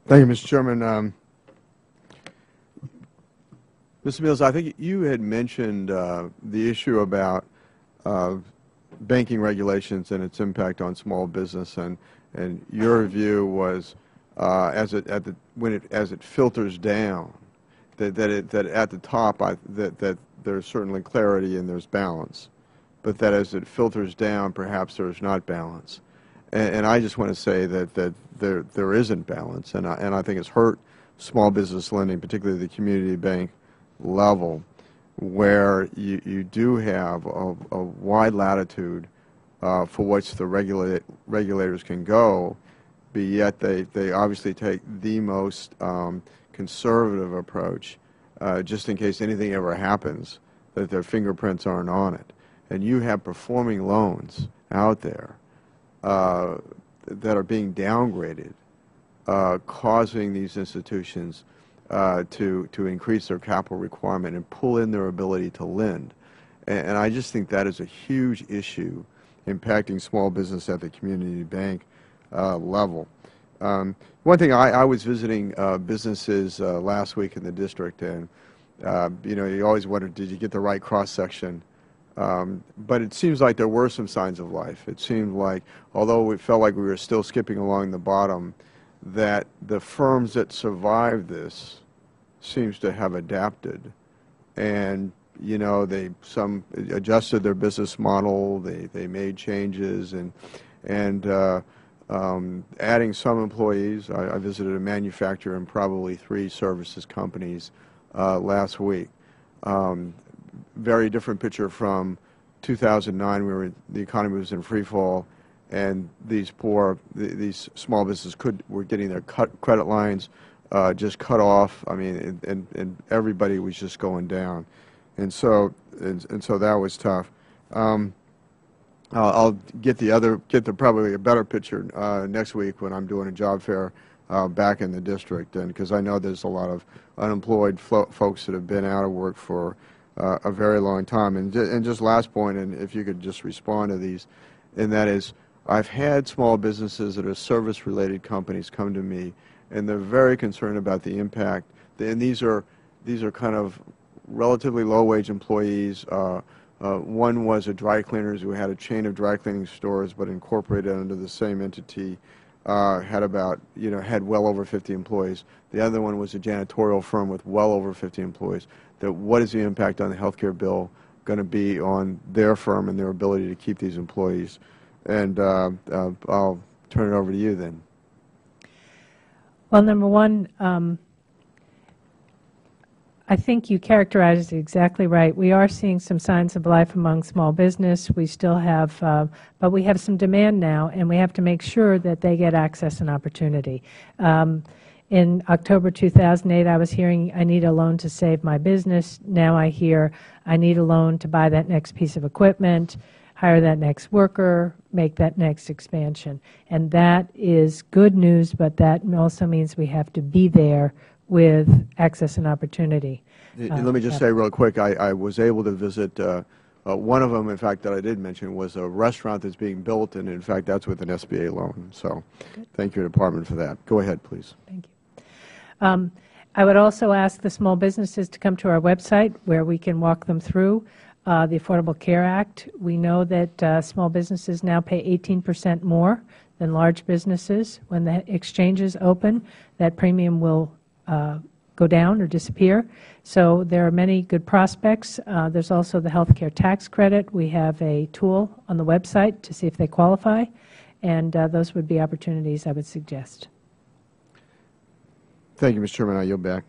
Thank you, Mr. Chairman. Mr. Mills, I think you had mentioned the issue about banking regulations and its impact on small business, and your view was as it filters down, that at the top that there's certainly clarity and there's balance, but that as it filters down, perhaps there's not balance. And I just want to say that there isn't balance, and I think it's hurt small business lending, particularly the community bank level, where you do have a wide latitude for which the regulators can go, but yet they obviously take the most conservative approach, just in case anything ever happens, that their fingerprints aren't on it. And you have performing loans out there that are being downgraded, causing these institutions to increase their capital requirement and pull in their ability to lend. And I just think that is a huge issue impacting small business at the community bank level. One thing, I was visiting businesses last week in the district, and you always wonder, did you get the right cross-section? But it seems like there were some signs of life. It seemed like, although it felt like we were still skipping along the bottom, that the firms that survived this seems to have adapted, and some adjusted their business model, they made changes, and adding some employees. I visited a manufacturer and probably 3 services companies last week. Very different picture from 2009, where the economy was in free fall, and these small businesses were getting their credit lines just cut off. I mean, and everybody was just going down, and so that was tough. I'll get probably a better picture next week when I'm doing a job fair back in the district, and because I know there's a lot of unemployed folks that have been out of work for a very long time. And just last point, and if you could just respond to these, and that is, I've had small businesses that are service-related companies come to me, and they're very concerned about the impact. And these are kind of relatively low-wage employees. One was a dry cleaners who had a chain of dry cleaning stores, but incorporated under the same entity. Had well over 50 employees. The other one was a janitorial firm with well over 50 employees. What is the impact on the health care bill going to be on their firm and their ability to keep these employees? And I'll turn it over to you then. Well, number one, I think you characterized it exactly right. We are seeing some signs of life among small business. We still have, but we have some demand now, and we have to make sure that they get access and opportunity. In October 2008, I was hearing, I need a loan to save my business. Now I hear, I need a loan to buy that next piece of equipment, hire that next worker, make that next expansion. And that is good news, but that also means we have to be there with access and opportunity. Let me just say real quick, I was able to visit one of them, in fact, that I did mention, was a restaurant that's being built, and in fact, that's with an SBA loan. So thank your department for that. Go ahead, please. Thank you. I would also ask the small businesses to come to our website where we can walk them through the Affordable Care Act. We know that small businesses now pay 18% more than large businesses. When the exchanges open, that premium will go down or disappear. So there are many good prospects. There's also the health care tax credit. We have a tool on the website to see if they qualify, and those would be opportunities I would suggest. Thank you, Mr. Chairman. I yield back.